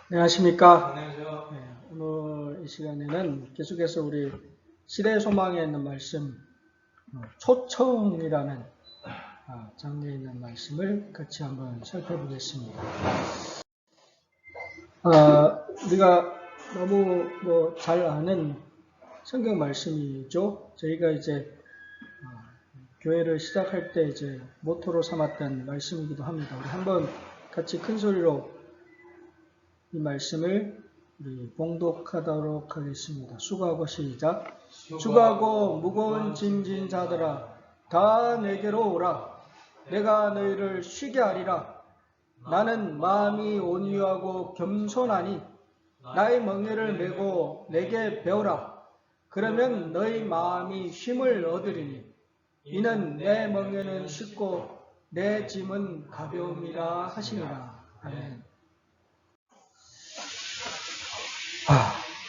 안녕하십니까. 안녕하세요. 오늘 이 시간에는 계속해서 우리 시대의 소망에 있는 말씀, 초청이라는 장르에 있는 말씀을 같이 한번 살펴보겠습니다. 우리가 너무 잘 아는 성경 말씀이죠. 저희가 이제 교회를 시작할 때 이제 모토로 삼았던 말씀이기도 합니다. 우리 한번 같이 큰 소리로 이 말씀을 우리 봉독하도록 하겠습니다. 수고하고 시작. 수고하고 무거운 짐진 자들아 다 내게로 오라. 내가 너희를 쉬게 하리라. 나는 마음이 온유하고 겸손하니 나의 멍에를 메고 내게 배우라. 그러면 너희 마음이 쉼을 얻으리니 이는 내 멍에는 쉽고 내 짐은 가벼움이라 하시니라. 아멘.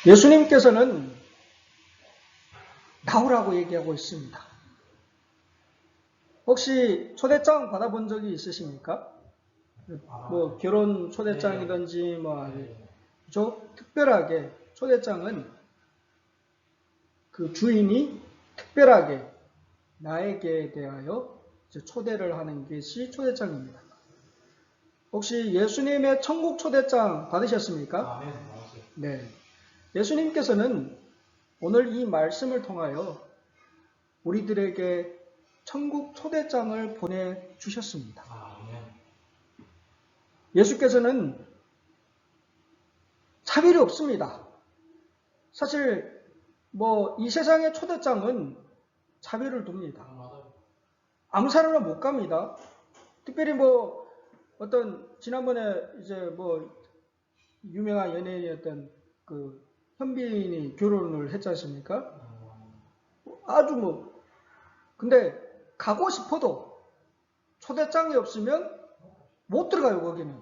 예수님께서는 나오라고 얘기하고 있습니다. 혹시 초대장 받아본 적이 있으십니까? 뭐 결혼 초대장이든지 특별하게 초대장은 그 주인이 특별하게 나에게 대하여 초대를 하는 것이 초대장입니다. 혹시 예수님의 천국 초대장 받으셨습니까? 네. 예수님께서는 오늘 이 말씀을 통하여 우리들에게 천국 초대장을 보내주셨습니다. 예수께서는 차별이 없습니다. 사실 이 세상의 초대장은 차별을 둡니다. 아무 사람나 못 갑니다. 특별히 지난번에 유명한 연예인이었던 그 현빈이 결혼을 했지 않습니까? 근데 가고 싶어도 초대장이 없으면 못 들어가요, 거기는.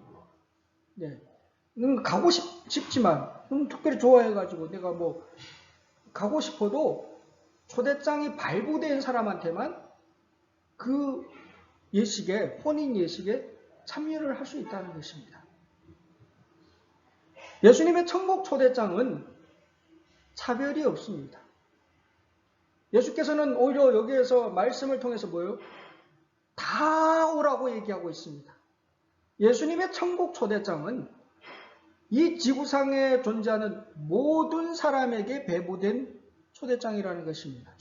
네. 가고 싶지만, 특별히 좋아해가지고 내가 가고 싶어도 초대장이 발부된 사람한테만 그 예식에, 혼인 예식에 참여를 할 수 있다는 것입니다. 예수님의 천국 초대장은 차별이 없습니다. 예수께서는 오히려 여기에서 말씀을 통해서 다 오라고 얘기하고 있습니다. 예수님의 천국 초대장은 이 지구상에 존재하는 모든 사람에게 배부된 초대장이라는 것입니다.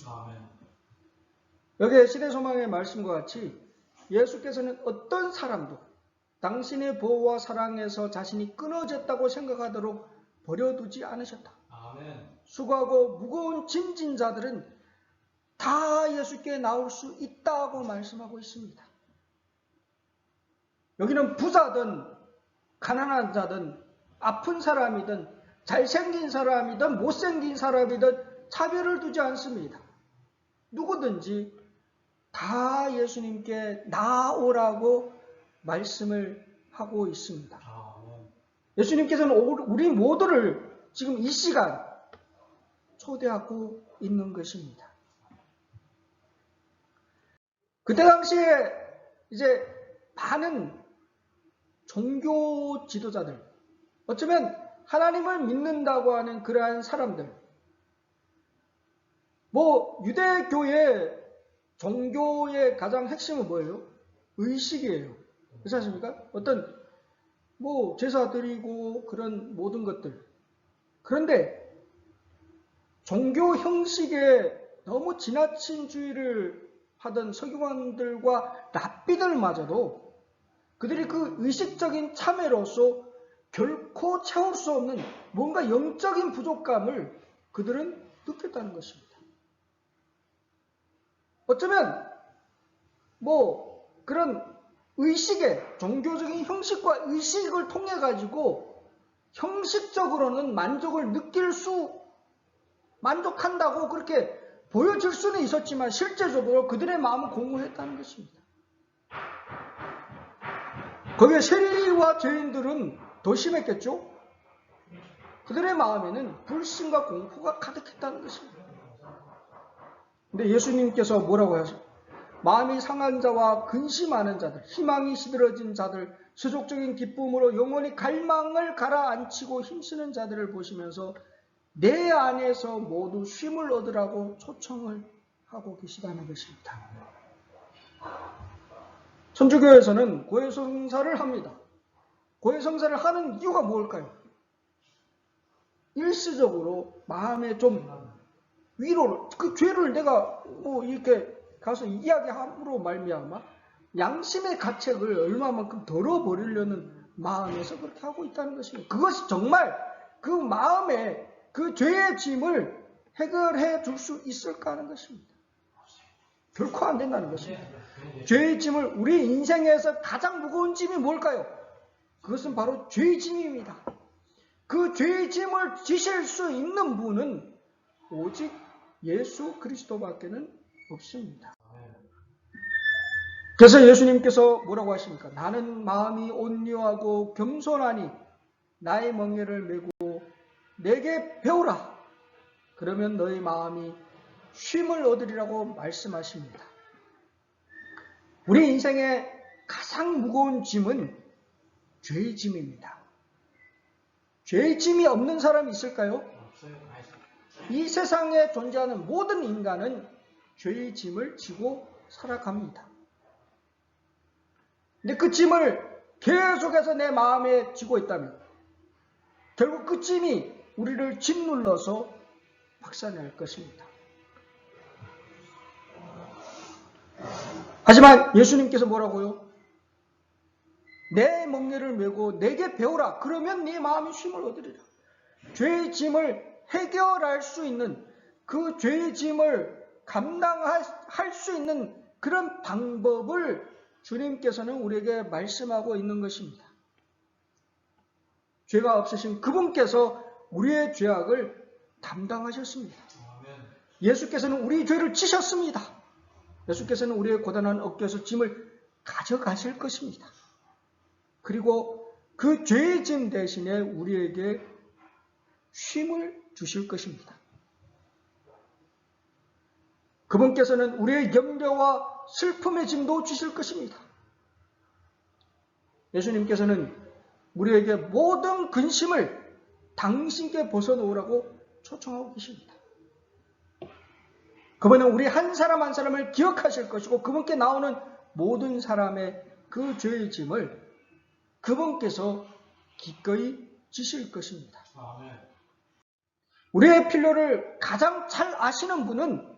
여기에 시대소망의 말씀과 같이 예수께서는 어떤 사람도 당신의 보호와 사랑에서 자신이 끊어졌다고 생각하도록 버려두지 않으셨다. 수고하고 무거운 짐진 자들은 다 예수께 나올 수 있다고 말씀하고 있습니다. 여기는 부자든 가난한 자든 아픈 사람이든 잘생긴 사람이든 못생긴 사람이든 차별을 두지 않습니다. 누구든지 다 예수님께 나오라고 말씀을 하고 있습니다. 예수님께서는 우리 모두를 지금 이 시간 초대하고 있는 것입니다. 그때 당시에 이제 많은 종교 지도자들, 어쩌면 하나님을 믿는다고 하는 그러한 사람들, 유대교의 종교의 가장 핵심은 뭐예요? 의식이에요. 그렇지 않습니까? 어떤 제사 드리고 그런 모든 것들. 그런데 종교 형식에 너무 지나친 주의를 하던 서기관들과 랍비들마저도 그들이 그 의식적인 참회로서 결코 채울 수 없는 뭔가 영적인 부족감을 그들은 느꼈다는 것입니다. 어쩌면 그런 의식의 종교적인 형식과 의식을 통해 가지고 형식적으로는 만족한다고 그렇게 보여줄 수는 있었지만 실제적으로 그들의 마음은 공허했다는 것입니다. 거기에 세리와 죄인들은 더 심했겠죠? 그들의 마음에는 불신과 공포가 가득했다는 것입니다. 근데 예수님께서 뭐라고 하셨어요? 마음이 상한 자와 근심하는 자들, 희망이 시들어진 자들 세속적인 기쁨으로 영원히 갈망을 가라앉히고 힘쓰는 자들을 보시면서 내 안에서 모두 쉼을 얻으라고 초청을 하고 계시다는 것입니다. 천주교에서는 고해성사를 합니다. 고해성사를 하는 이유가 뭘까요? 일시적으로 마음에 좀 위로를, 그 죄를 내가 뭐 이렇게 가서 이야기함으로 말미암아 양심의 가책을 얼마만큼 덜어버리려는 마음에서 그렇게 하고 있다는 것입니다. 그것이 정말 그 마음에 그 죄의 짐을 해결해 줄 수 있을까 하는 것입니다. 결코 안 된다는 것입니다. 죄의 짐을, 우리 인생에서 가장 무거운 짐이 뭘까요? 그것은 바로 죄의 짐입니다. 그 죄의 짐을 지실 수 있는 분은 오직 예수 그리스도밖에는 없습니다. 그래서 예수님께서 뭐라고 하십니까? 나는 마음이 온유하고 겸손하니 나의 멍에를 메고 내게 배우라. 그러면 너희 마음이 쉼을 얻으리라고 말씀하십니다. 우리 인생의 가장 무거운 짐은 죄의 짐입니다. 죄의 짐이 없는 사람이 있을까요? 이 세상에 존재하는 모든 인간은 죄의 짐을 지고 살아갑니다. 근데 그 짐을 계속해서 내 마음에 지고 있다면 결국 그 짐이 우리를 짓눌러서 박살낼 것입니다. 하지만 예수님께서 뭐라고요? 내 멍에를 메고 내게 배우라. 그러면 네 마음이 쉼을 얻으리라. 죄의 짐을 해결할 수 있는, 그 죄의 짐을 감당할 수 있는 그런 방법을 주님께서는 우리에게 말씀하고 있는 것입니다. 죄가 없으신 그분께서 우리의 죄악을 담당하셨습니다. 예수께서는 우리 죄를 지셨습니다. 예수께서는 우리의 고단한 어깨에서 짐을 가져가실 것입니다. 그리고 그 죄의 짐 대신에 우리에게 쉼을 주실 것입니다. 그분께서는 우리의 염려와 슬픔의 짐도 주실 것입니다. 예수님께서는 우리에게 모든 근심을 당신께 벗어놓으라고 초청하고 계십니다. 그분은 우리 한 사람 한 사람을 기억하실 것이고 그분께 나오는 모든 사람의 그 죄의 짐을 그분께서 기꺼이 지실 것입니다. 우리의 필요를 가장 잘 아시는 분은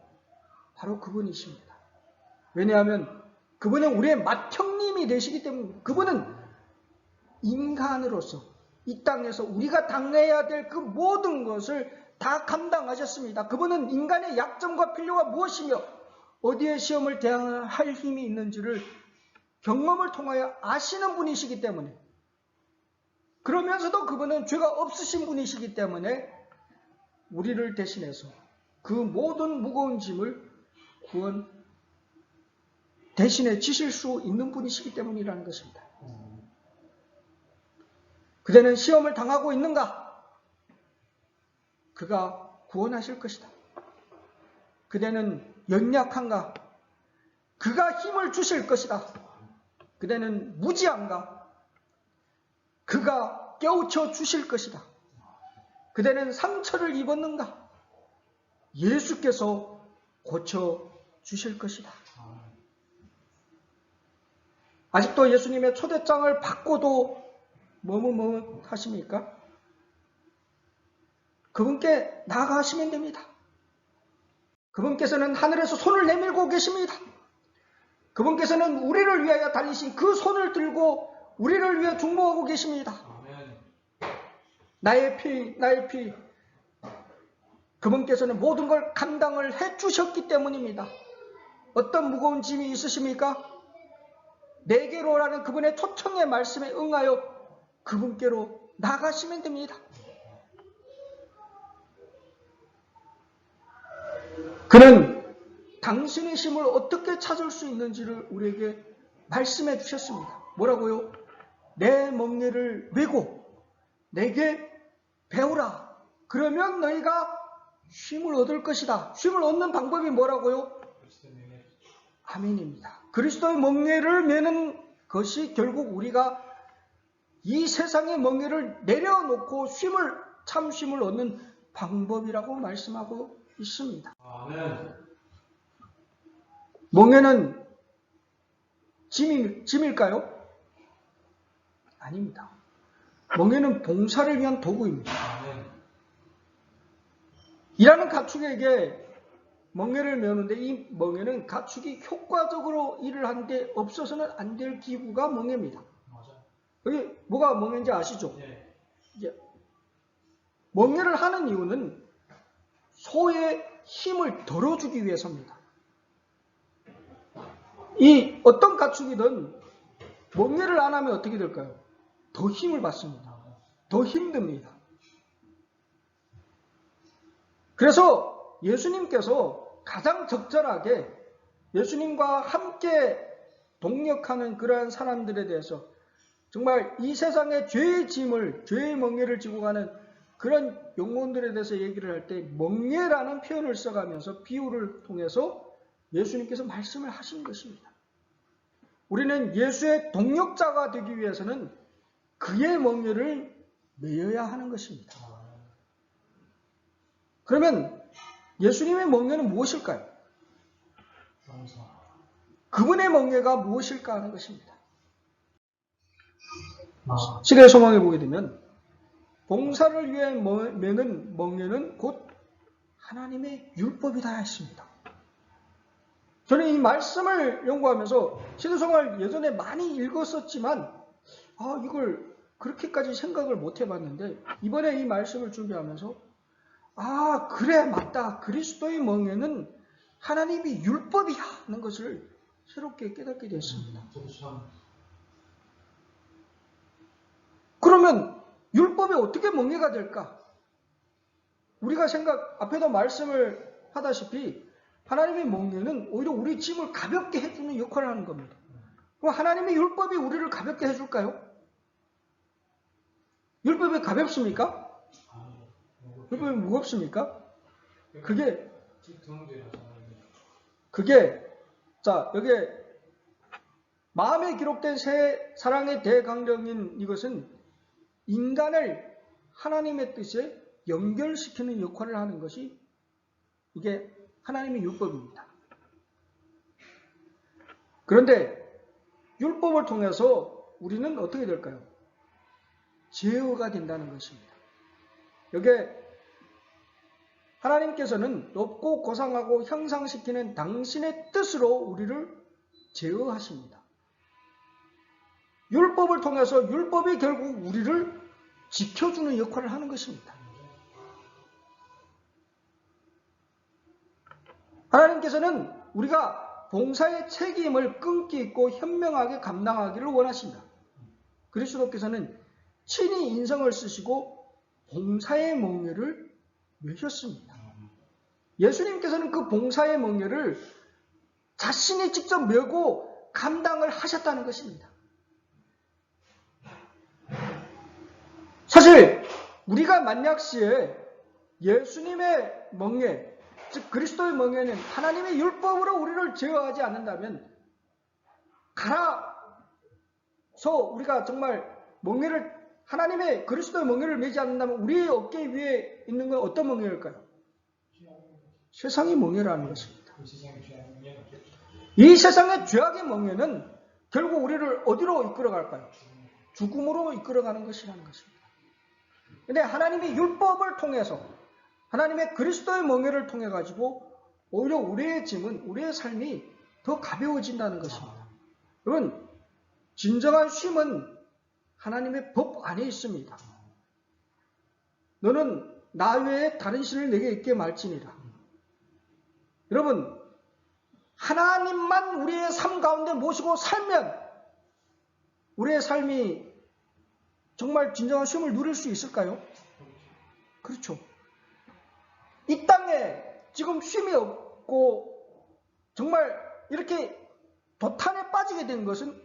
바로 그분이십니다. 왜냐하면 그분은 우리의 맏형님이 되시기 때문에, 그분은 인간으로서 이 땅에서 우리가 당해야 될 그 모든 것을 다 감당하셨습니다. 그분은 인간의 약점과 필요가 무엇이며 어디에 시험을 대항할 힘이 있는지를 경험을 통하여 아시는 분이시기 때문에, 그러면서도 그분은 죄가 없으신 분이시기 때문에 우리를 대신해서 그 모든 무거운 짐을 구원 대신에 지실 수 있는 분이시기 때문이라는 것입니다. 그대는 시험을 당하고 있는가? 그가 구원하실 것이다. 그대는 연약한가? 그가 힘을 주실 것이다. 그대는 무지한가? 그가 깨우쳐 주실 것이다. 그대는 상처를 입었는가? 예수께서 고쳐 주실 것이다. 아직도 예수님의 초대장을 받고도 머뭇머뭇하십니까? 그분께 나아가시면 됩니다. 그분께서는 하늘에서 손을 내밀고 계십니다. 그분께서는 우리를 위하여 달리신 그 손을 들고 우리를 위해 중보하고 계십니다. 나의 피, 나의 피. 그분께서는 모든 걸 감당을 해주셨기 때문입니다. 어떤 무거운 짐이 있으십니까? 내게로라는 그분의 초청의 말씀에 응하여 그분께로 나가시면 됩니다. 그는 당신의 힘을 어떻게 찾을 수 있는지를 우리에게 말씀해 주셨습니다. 뭐라고요? 내 멍에를 메고 내게 배우라. 그러면 너희가 쉼을 얻을 것이다. 쉼을 얻는 방법이 뭐라고요? 아멘입니다. 그리스도의 멍에를 메는 것이 결국 우리가 이 세상의 멍에를 내려놓고 참 쉼을 얻는 방법이라고 말씀하고 있습니다. 아멘. 멍에는 짐일까요? 아닙니다. 멍에는 봉사를 위한 도구입니다. 아멘. 일하는 가축에게 멍에를 메우는데 이 멍에는 가축이 효과적으로 일을 하는데 없어서는 안 될 기구가 멍에입니다. 여기 뭐가 멍에인지 아시죠? 네. 이제 멍에를 하는 이유는 소의 힘을 덜어주기 위해서입니다. 이 어떤 가축이든 멍에를 안 하면 어떻게 될까요? 더 힘을 받습니다. 더 힘듭니다. 그래서 예수님께서 가장 적절하게 예수님과 함께 동역하는 그러한 사람들에 대해서 정말 이 세상의 죄의 짐을, 죄의 멍에를 지고 가는 그런 영혼들에 대해서 얘기를 할 때 멍에라는 표현을 써가면서 비유를 통해서 예수님께서 말씀을 하신 것입니다. 우리는 예수의 동역자가 되기 위해서는 그의 멍에를 메어야 하는 것입니다. 그러면 예수님의 멍에는 무엇일까요? 그분의 멍에가 무엇일까 하는 것입니다. 시대의 소망에 보게 되면 봉사를 위해 메는 멍에는 곧 하나님의 율법이다 했습니다. 저는 이 말씀을 연구하면서 시대의 소망을 예전에 많이 읽었었지만 이걸 그렇게까지 생각을 못 해봤는데 이번에 이 말씀을 준비하면서 그래 맞다. 그리스도의 멍에는 하나님이 율법이야 하는 것을 새롭게 깨닫게 됐습니다. 그러면 율법이 어떻게 멍에가 될까? 우리가 앞에도 말씀을 하다시피 하나님의 멍에는 오히려 우리 짐을 가볍게 해주는 역할을 하는 겁니다. 그럼 하나님의 율법이 우리를 가볍게 해줄까요? 율법이 가볍습니까? 율법이 무겁습니까? 여기에 마음에 기록된 새 사랑의 대강령인 이것은 인간을 하나님의 뜻에 연결시키는 역할을 하는 것이 이게 하나님의 율법입니다. 그런데 율법을 통해서 우리는 어떻게 될까요? 제어가 된다는 것입니다. 여기에 하나님께서는 높고 고상하고 형상시키는 당신의 뜻으로 우리를 제어하십니다. 율법을 통해서 율법이 결국 우리를 지켜주는 역할을 하는 것입니다. 하나님께서는 우리가 봉사의 책임을 끈기 있고 현명하게 감당하기를 원하십니다. 그리스도께서는 친히 인성을 쓰시고 봉사의 멍에를 메셨습니다. 예수님께서는 그 봉사의 멍에를 자신이 직접 메고 감당을 하셨다는 것입니다. 사실 우리가 만약시에 예수님의 멍에, 즉 그리스도의 멍에는 하나님의 율법으로 우리를 제어하지 않는다면 갈아서 우리가 정말 하나님의 그리스도의 멍에를 매지 않는다면 우리의 어깨 위에 있는 건 어떤 멍에일까요? 세상의 멍에라는 것입니다. 이 세상의 죄악의 멍에는 결국 우리를 어디로 이끌어갈까요? 죽음으로 이끌어가는 것이라는 것입니다. 그런데 하나님의 율법을 통해서 하나님의 그리스도의 멍에를 통해 가지고 오히려 우리의 짐은 우리의 삶이 더 가벼워진다는 것입니다. 여러분, 진정한 쉼은 하나님의 법 안에 있습니다. 너는 나 외에 다른 신을 내게 있게 말지니라. 여러분, 하나님만 우리의 삶 가운데 모시고 살면 우리의 삶이 정말 진정한 쉼을 누릴 수 있을까요? 그렇죠. 이 땅에 지금 쉼이 없고 정말 이렇게 도탄에 빠지게 된 것은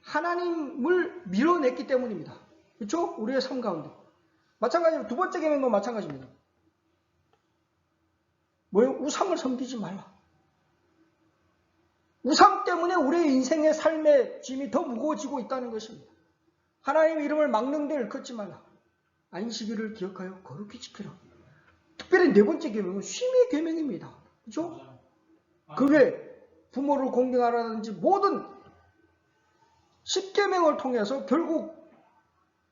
하나님을 밀어냈기 때문입니다. 그렇죠? 우리의 삶 가운데. 마찬가지로 두 번째 계명도 마찬가지입니다. 뭐예요? 우상을 섬기지 말라. 우상 때문에 우리의 인생의 삶의 짐이 더 무거워지고 있다는 것입니다. 하나님의 이름을 망령되이 걷지 말라. 안식일을 기억하여 거룩히 지키라. 특별히 네 번째 계명은 쉼의 계명입니다. 그렇죠? 그게 부모를 공경하라든지 모든 10계명을 통해서 결국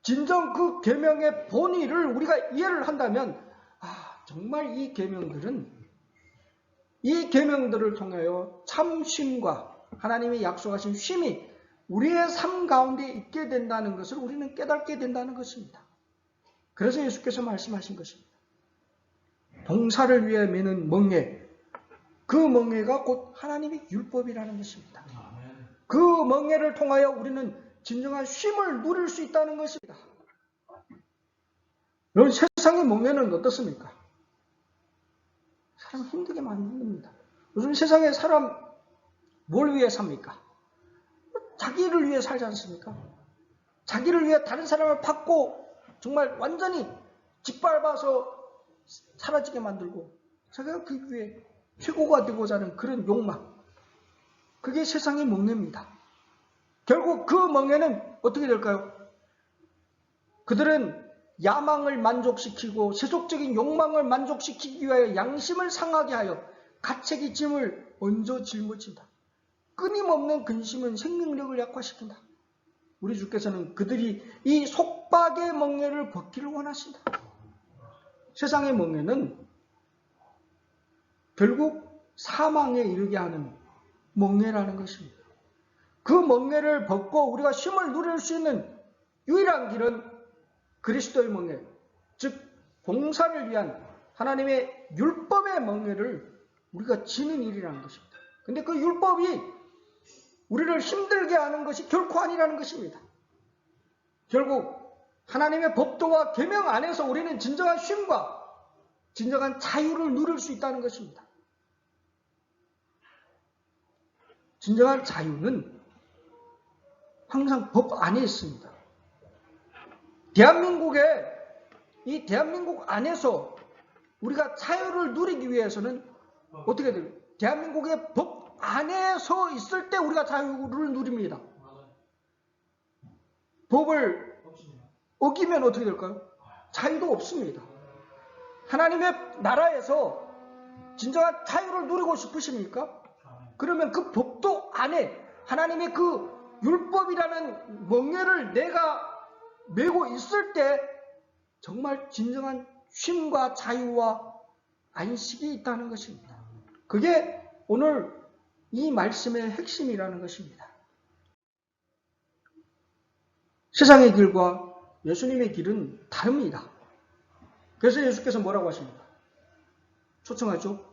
진정 그 계명의 본의를 우리가 이해를 한다면 정말 이 계명들을 통하여 참 쉼과 하나님이 약속하신 쉼이 우리의 삶 가운데 있게 된다는 것을 우리는 깨닫게 된다는 것입니다. 그래서 예수께서 말씀하신 것입니다. 봉사를 위해 매는 멍에, 그 멍에가 곧 하나님의 율법이라는 것입니다. 그 멍에를 통하여 우리는 진정한 쉼을 누릴 수 있다는 것입니다. 여러분, 세상의 멍에는 어떻습니까? 사람 힘들게 만듭니다. 요즘 세상에 사람 뭘 위해 삽니까? 자기를 위해 살지 않습니까? 자기를 위해 다른 사람을 받고 정말 완전히 짓밟아서 사라지게 만들고 자기가 그 위해 최고가 되고자 하는 그런 욕망, 그게 세상의 멍에입니다. 결국 그 멍에는 어떻게 될까요? 그들은 야망을 만족시키고 세속적인 욕망을 만족시키기 위하여 양심을 상하게 하여 가책이 짐을 얹어 짊어진다. 끊임없는 근심은 생명력을 약화시킨다. 우리 주께서는 그들이 이 속박의 멍에를 벗기를 원하신다. 세상의 멍에는 결국 사망에 이르게 하는 멍에라는 것입니다. 그 멍에를 벗고 우리가 쉼을 누릴 수 있는 유일한 길은 그리스도의 멍에, 즉 봉사를 위한 하나님의 율법의 멍에를 우리가 지는 일이라는 것입니다. 근데 그 율법이 우리를 힘들게 하는 것이 결코 아니라는 것입니다. 결국 하나님의 법도와 계명 안에서 우리는 진정한 쉼과 진정한 자유를 누릴 수 있다는 것입니다. 진정한 자유는 항상 법 안에 있습니다. 이 대한민국 안에서 우리가 자유를 누리기 위해서는 어떻게 돼요? 대한민국의 법 안에서 있을 때 우리가 자유를 누립니다. 법을 어기면 어떻게 될까요? 자유도 없습니다. 하나님의 나라에서 진정한 자유를 누리고 싶으십니까? 그러면 그 법도 안에 하나님의 그 율법이라는 멍에를 내가 메고 있을 때 정말 진정한 쉼과 자유와 안식이 있다는 것입니다. 그게 오늘 이 말씀의 핵심이라는 것입니다. 세상의 길과 예수님의 길은 다릅니다. 그래서 예수께서 뭐라고 하십니까? 초청하죠.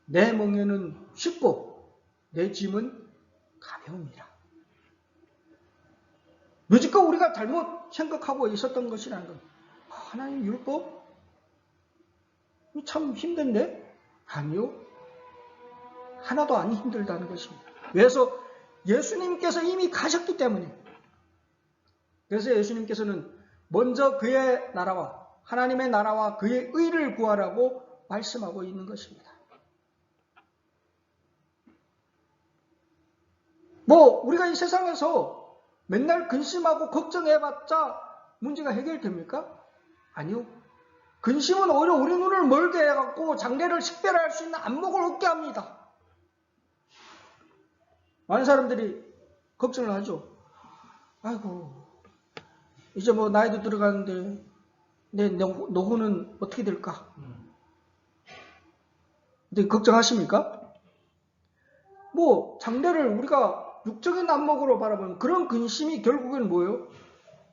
내 멍에는 쉽고 내 짐은 가벼움이라. 여지껏 우리가 잘못 생각하고 있었던 것이라는 것. 하나님 율법? 참 힘든데? 아니요. 하나도 안 힘들다는 것입니다. 그래서 예수님께서 이미 가셨기 때문에. 그래서 예수님께서는 먼저 그의 나라와 하나님의 나라와 그의 의를 구하라고 말씀하고 있는 것입니다. 우리가 이 세상에서 맨날 근심하고 걱정해봤자 문제가 해결됩니까? 아니요. 근심은 오히려 우리 눈을 멀게 해갖고 장래를 식별할 수 있는 안목을 얻게 합니다. 많은 사람들이 걱정을 하죠. 아이고, 이제 나이도 들어가는데 내 노후는 어떻게 될까? 근데 걱정하십니까? 장래를 우리가 육적인 안목으로 바라보는 그런 근심이 결국은 뭐예요?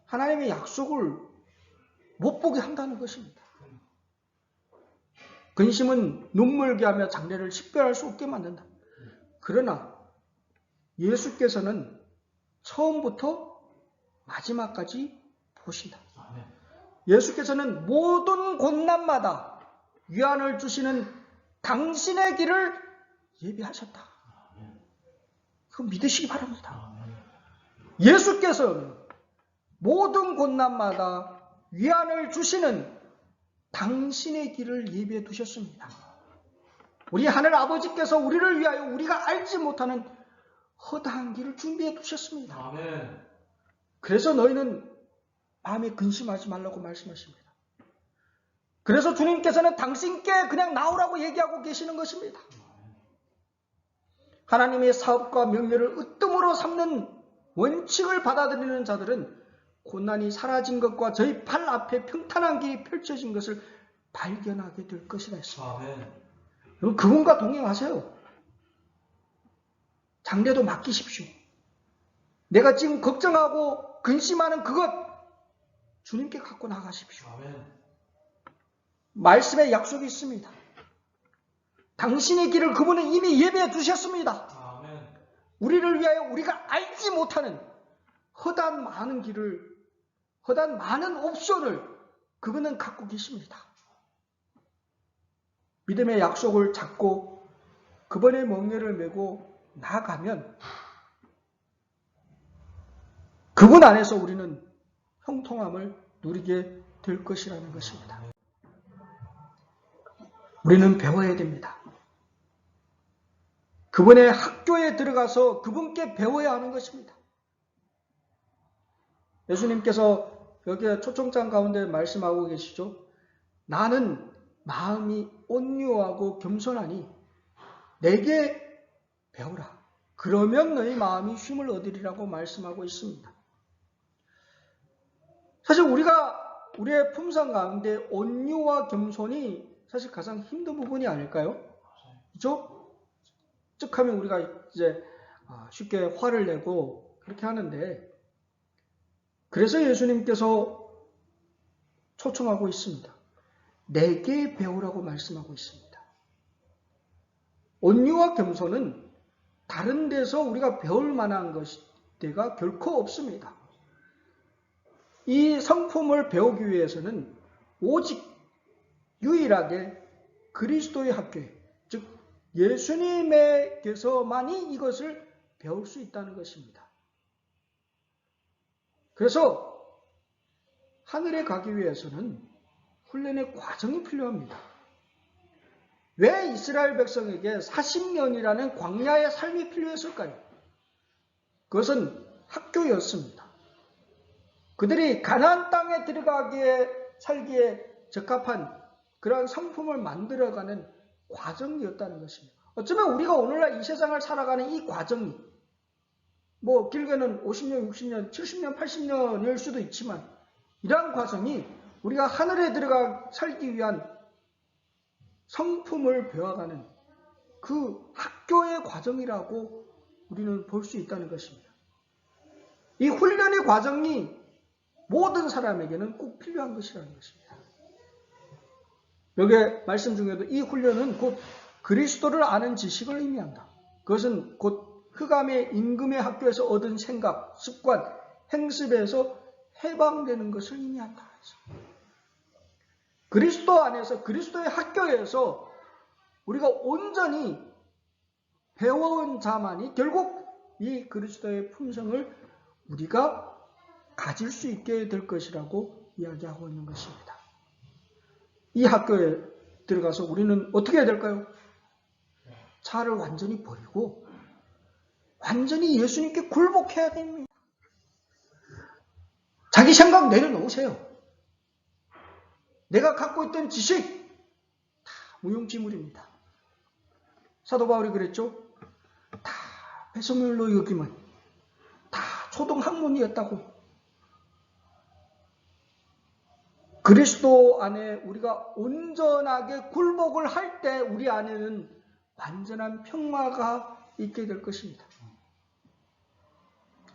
하나님의 약속을 못 보게 한다는 것입니다. 근심은 눈멀게 하며 장래를 식별할 수 없게 만든다. 그러나 예수께서는 처음부터 마지막까지 보신다. 예수께서는 모든 고난마다 위안을 주시는 당신의 길을 예비하셨다. 그거 믿으시기 바랍니다. 예수께서는 모든 고난마다 위안을 주시는 당신의 길을 예비해 두셨습니다. 우리 하늘 아버지께서 우리를 위하여 우리가 알지 못하는 허다한 길을 준비해 두셨습니다. 그래서 너희는 마음에 근심하지 말라고 말씀하십니다. 그래서 주님께서는 당신께 그냥 나오라고 얘기하고 계시는 것입니다. 하나님의 사업과 명령을 으뜸으로 삼는 원칙을 받아들이는 자들은 고난이 사라진 것과 저희 발 앞에 평탄한 길이 펼쳐진 것을 발견하게 될 것이라 했습니다. 여러분, 그분과 동행하세요. 장래도 맡기십시오. 내가 지금 걱정하고 근심하는 그것 주님께 갖고 나가십시오. 말씀에 약속이 있습니다. 당신의 길을 그분은 이미 예배해 두셨습니다. 우리를 위하여 우리가 알지 못하는 허다한 많은 길을, 허다한 많은 옵션을 그분은 갖고 계십니다. 믿음의 약속을 잡고 그분의 멍에를 메고 나아가면 그분 안에서 우리는 형통함을 누리게 될 것이라는 것입니다. 우리는 배워야 됩니다. 그분의 학교에 들어가서 그분께 배워야 하는 것입니다. 예수님께서 여기에 초청장 가운데 말씀하고 계시죠. 나는 마음이 온유하고 겸손하니 내게 배우라. 그러면 너희 마음이 쉼을 얻으리라고 말씀하고 있습니다. 사실 우리의 품성 가운데 온유와 겸손이 사실 가장 힘든 부분이 아닐까요? 그렇죠? 즉 하면 우리가 이제 쉽게 화를 내고 그렇게 하는데, 그래서 예수님께서 초청하고 있습니다. 내게 배우라고 말씀하고 있습니다. 온유와 겸손은 다른 데서 우리가 배울 만한 데가 결코 없습니다. 이 성품을 배우기 위해서는 오직 유일하게 그리스도의 학교에, 즉 예수님에게서만이 이것을 배울 수 있다는 것입니다. 그래서 하늘에 가기 위해서는 훈련의 과정이 필요합니다. 왜 이스라엘 백성에게 40년이라는 광야의 삶이 필요했을까요? 그것은 학교였습니다. 그들이 가나안 땅에 들어가기에 살기에 적합한 그러한 성품을 만들어가는 과정이었다는 것입니다. 어쩌면 우리가 오늘날 이 세상을 살아가는 이 과정이 길게는 50년, 60년, 70년, 80년일 수도 있지만 이러한 과정이 우리가 하늘에 들어가 살기 위한 성품을 배워가는 그 학교의 과정이라고 우리는 볼 수 있다는 것입니다. 이 훈련의 과정이 모든 사람에게는 꼭 필요한 것이라는 것입니다. 여기에 말씀 중에도 이 훈련은 곧 그리스도를 아는 지식을 의미한다. 그것은 곧 흑암의 임금의 학교에서 얻은 생각, 습관, 행습에서 해방되는 것을 의미한다. 그리스도 안에서 그리스도의 학교에서 우리가 온전히 배워온 자만이 결국 이 그리스도의 품성을 우리가 가질 수 있게 될 것이라고 이야기하고 있는 것입니다. 이 학교에 들어가서 우리는 어떻게 해야 될까요? 자아를 완전히 버리고 완전히 예수님께 굴복해야 됩니다. 자기 생각 내려놓으세요. 내가 갖고 있던 지식 다 무용지물입니다. 사도 바울이 그랬죠. 다 배설물로 여기면 다 초등학문이었다고. 그리스도 안에 우리가 온전하게 굴복을 할 때 우리 안에는 완전한 평화가 있게 될 것입니다.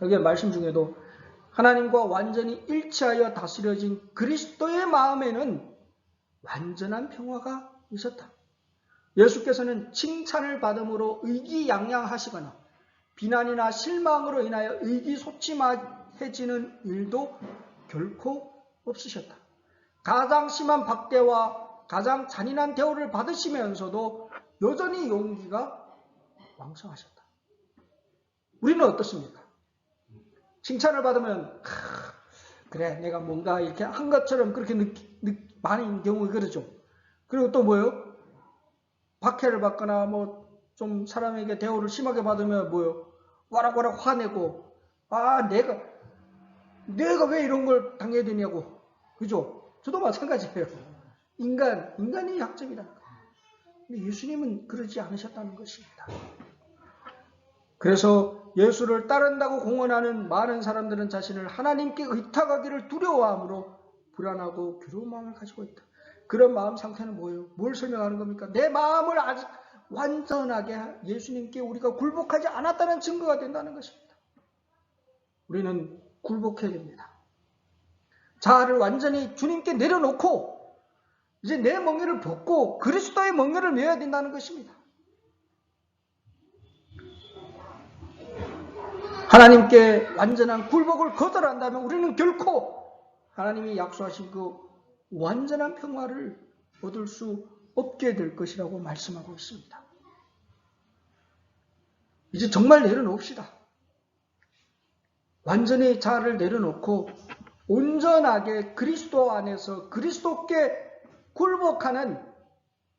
여기 말씀 중에도 하나님과 완전히 일치하여 다스려진 그리스도의 마음에는 완전한 평화가 있었다. 예수께서는 칭찬을 받음으로 의기양양하시거나 비난이나 실망으로 인하여 의기소침해지는 일도 결코 없으셨다. 가장 심한 박대와 가장 잔인한 대우를 받으시면서도 여전히 용기가 왕성하셨다. 우리는 어떻습니까? 칭찬을 받으면 그래 내가 뭔가 이렇게 한 것처럼 그렇게 많은 경우에 그러죠. 그리고 또 뭐요? 박해를 받거나 좀 사람에게 대우를 심하게 받으면 뭐요? 와락와락 화내고 내가 내가 왜 이런 걸 당해야 되냐고. 그죠? 저도 마찬가지예요. 인간이 약점이다. 근데 예수님은 그러지 않으셨다는 것입니다. 그래서 예수를 따른다고 공언하는 많은 사람들은 자신을 하나님께 의탁하기를 두려워함으로 불안하고 괴로운 마음을 가지고 있다. 그런 마음 상태는 뭐예요? 뭘 설명하는 겁니까? 내 마음을 아직 완전하게 예수님께 우리가 굴복하지 않았다는 증거가 된다는 것입니다. 우리는 굴복해야 됩니다. 자아를 완전히 주님께 내려놓고 이제 내 멍에를 벗고 그리스도의 멍에를 메어야 된다는 것입니다. 하나님께 완전한 굴복을 거절한다면 우리는 결코 하나님이 약속하신 그 완전한 평화를 얻을 수 없게 될 것이라고 말씀하고 있습니다. 이제 정말 내려놓읍시다. 완전히 자아를 내려놓고 온전하게 그리스도 안에서 그리스도께 굴복하는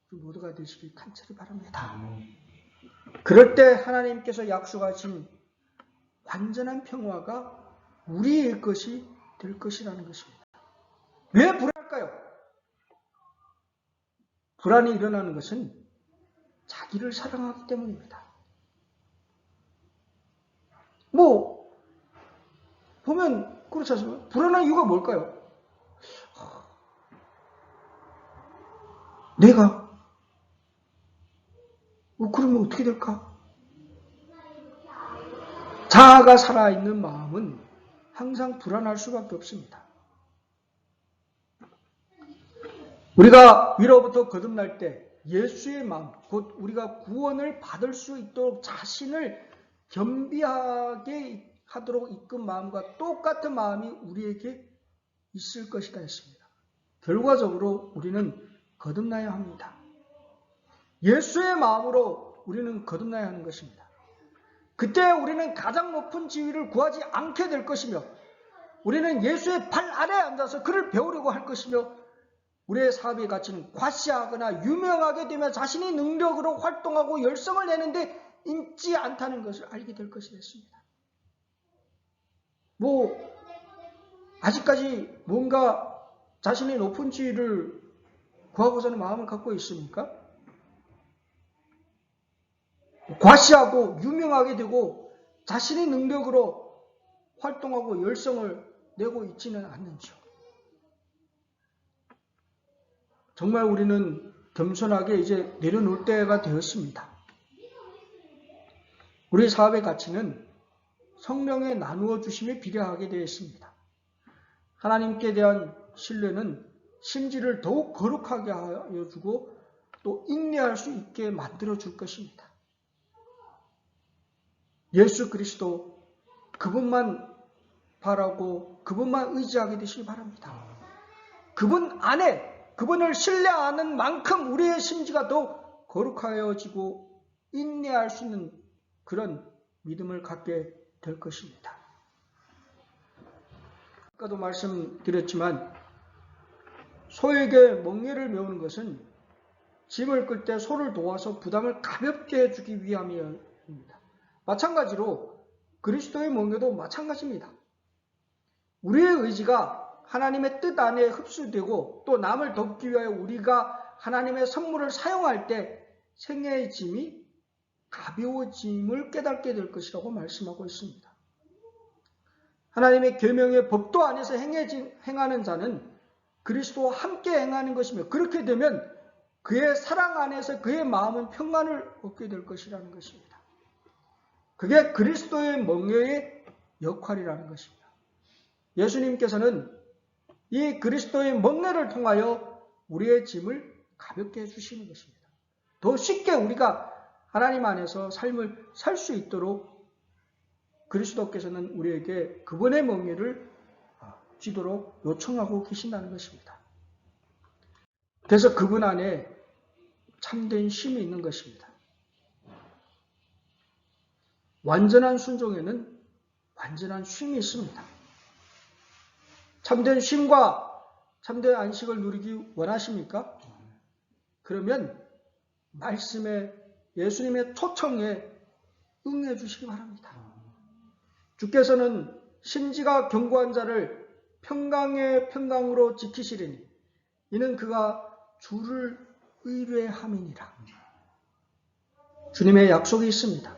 그 모두가 되시길 간절히 바랍니다. 그럴 때 하나님께서 약속하신 완전한 평화가 우리의 것이 될 것이라는 것입니다. 왜 불안할까요? 불안이 일어나는 것은 자기를 사랑하기 때문입니다. 보면 그렇지 않습니까? 불안한 이유가 뭘까요? 내가 그러면 어떻게 될까? 자아가 살아있는 마음은 항상 불안할 수밖에 없습니다. 우리가 위로부터 거듭날 때 예수의 마음, 곧 우리가 구원을 받을 수 있도록 자신을 겸비하게 하도록 이끈 마음과 똑같은 마음이 우리에게 있을 것이다 했습니다. 결과적으로 우리는 거듭나야 합니다. 예수의 마음으로 우리는 거듭나야 하는 것입니다. 그때 우리는 가장 높은 지위를 구하지 않게 될 것이며 우리는 예수의 발 아래에 앉아서 그를 배우려고 할 것이며 우리의 사업의 가치는 과시하거나 유명하게 되며 자신의 능력으로 활동하고 열성을 내는데 있지 않다는 것을 알게 될 것이 됐습니다. 아직까지 뭔가 자신의 높은 지위를 구하고자 하는 마음을 갖고 있습니까? 과시하고 유명하게 되고 자신의 능력으로 활동하고 열성을 내고 있지는 않는지요. 정말 우리는 겸손하게 이제 내려놓을 때가 되었습니다. 우리 사업의 가치는 성령의 나누어 주심에 비례하게 되어 있습니다. 하나님께 대한 신뢰는 심지를 더욱 거룩하게 하여 주고 또 인내할 수 있게 만들어 줄 것입니다. 예수 그리스도 그분만 바라고 그분만 의지하게 되시기 바랍니다. 그분 안에 그분을 신뢰하는 만큼 우리의 심지가 더 거룩하여지고 인내할 수 있는 그런 믿음을 갖게 될 것입니다. 아까도 말씀드렸지만 소에게 멍에를 메우는 것은 짐을 끌 때 소를 도와서 부담을 가볍게 해주기 위함입니다. 마찬가지로 그리스도의 멍에도 마찬가지입니다. 우리의 의지가 하나님의 뜻 안에 흡수되고 또 남을 돕기 위하여 우리가 하나님의 선물을 사용할 때 생애의 짐이 가벼워짐을 깨닫게 될 것이라고 말씀하고 있습니다. 하나님의 계명의 법도 안에서 행하는 자는 그리스도와 함께 행하는 것이며 그렇게 되면 그의 사랑 안에서 그의 마음은 평안을 얻게 될 것이라는 것입니다. 그게 그리스도의 멍에의 역할이라는 것입니다. 예수님께서는 이 그리스도의 멍에를 통하여 우리의 짐을 가볍게 해주시는 것입니다. 더 쉽게 우리가 하나님 안에서 삶을 살 수 있도록 그리스도께서는 우리에게 그분의 멍에를 쥐도록 요청하고 계신다는 것입니다. 그래서 그분 안에 참된 쉼이 있는 것입니다. 완전한 순종에는 완전한 쉼이 있습니다. 참된 쉼과 참된 안식을 누리기 원하십니까? 그러면 말씀에 예수님의 초청에 응해 주시기 바랍니다. 주께서는 심지가 견고한 자를 평강의 평강으로 지키시리니 이는 그가 주를 의뢰함이니라. 주님의 약속이 있습니다.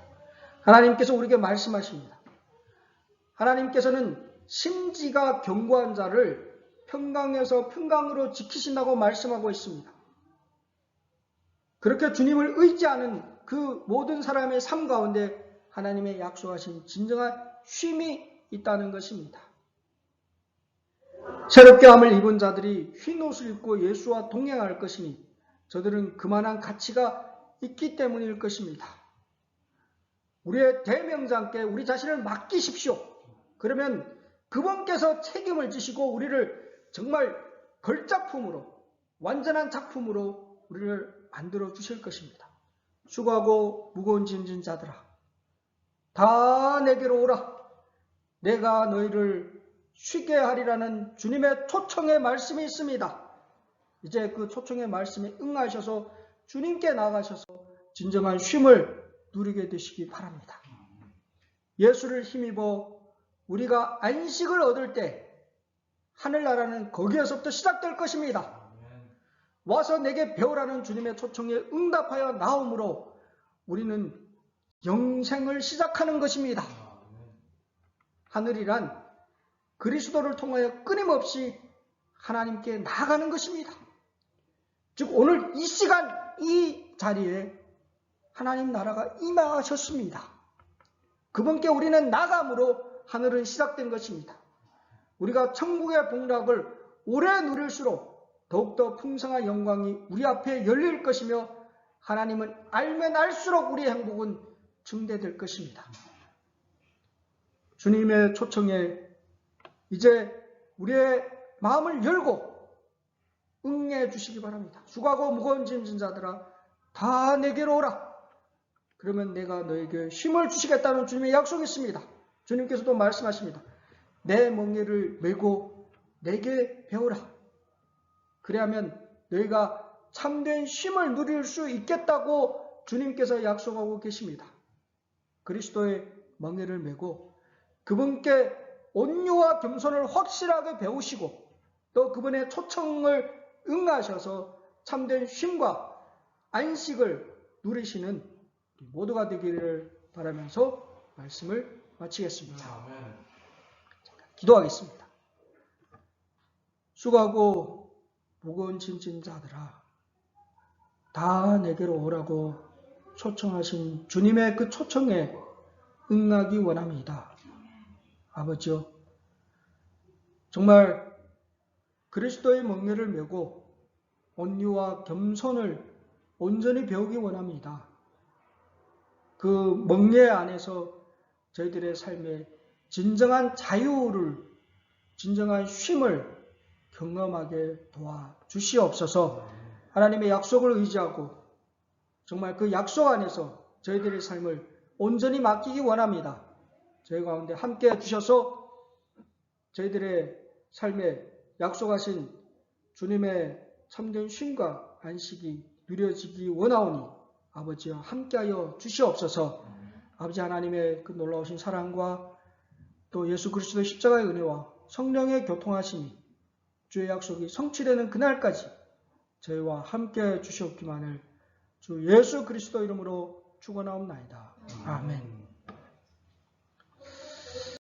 하나님께서 우리에게 말씀하십니다. 하나님께서는 심지가 견고한 자를 평강에서 평강으로 지키신다고 말씀하고 있습니다. 그렇게 주님을 의지하는 그 모든 사람의 삶 가운데 하나님의 약속하신 진정한 쉼이 있다는 것입니다. 새롭게 함을 입은 자들이 흰 옷을 입고 예수와 동행할 것이니 저들은 그만한 가치가 있기 때문일 것입니다. 우리의 대명장께 우리 자신을 맡기십시오. 그러면 그분께서 책임을 지시고 우리를 정말 걸작품으로, 완전한 작품으로 우리를 만들어 주실 것입니다. 수고하고 무거운 짐진 자들아, 다 내게로 오라. 내가 너희를 쉬게 하리라는 주님의 초청의 말씀이 있습니다. 이제 그 초청의 말씀에 응하셔서 주님께 나가셔서 진정한 쉼을 누리게 되시기 바랍니다. 예수를 힘입어 우리가 안식을 얻을 때 하늘나라는 거기에서부터 시작될 것입니다. 와서 내게 배우라는 주님의 초청에 응답하여 나옴으로 우리는 영생을 시작하는 것입니다. 하늘이란 그리스도를 통하여 끊임없이 하나님께 나아가는 것입니다. 즉 오늘 이 시간 이 자리에 하나님 나라가 임하셨습니다. 그분께 우리는 나감으로 하늘은 시작된 것입니다. 우리가 천국의 복락을 오래 누릴수록 더욱더 풍성한 영광이 우리 앞에 열릴 것이며 하나님은 알면 알수록 우리의 행복은 증대될 것입니다. 주님의 초청에 이제 우리의 마음을 열고 응해 주시기 바랍니다. 수고하고 무거운 짐진 자들아 다 내게로 오라. 그러면 내가 너에게 쉼을 주시겠다는 주님의 약속이 있습니다. 주님께서도 말씀하십니다. 내 멍에를 메고 내게 배우라. 그래야면 너희가 참된 쉼을 누릴 수 있겠다고 주님께서 약속하고 계십니다. 그리스도의 멍에를 메고 그분께 온유와 겸손을 확실하게 배우시고 또 그분의 초청을 응하셔서 참된 쉼과 안식을 누리시는 모두가 되기를 바라면서 말씀을 마치겠습니다. 기도하겠습니다. 수고하고 무거운 짐진 자들아 다 내게로 오라고 초청하신 주님의 그 초청에 응하기 원합니다. 아버지요, 정말 그리스도의 멍에를 메고 온유와 겸손을 온전히 배우기 원합니다. 그 멍에 안에서 저희들의 삶에 진정한 자유를, 진정한 쉼을 경험하게 도와주시옵소서. 하나님의 약속을 의지하고 정말 그 약속 안에서 저희들의 삶을 온전히 맡기기 원합니다. 저희 가운데 함께 해주셔서 저희들의 삶에 약속하신 주님의 참된 쉼과 안식이 누려지기 원하오니 아버지와 함께하여 주시옵소서. 아버지 하나님의 그 놀라우신 사랑과 또 예수 그리스도의 십자가의 은혜와 성령의 교통하심이 주의 약속이 성취되는 그날까지 저희와 함께 주시옵기만을 주 예수 그리스도 이름으로 축원하옵나이다. 아멘.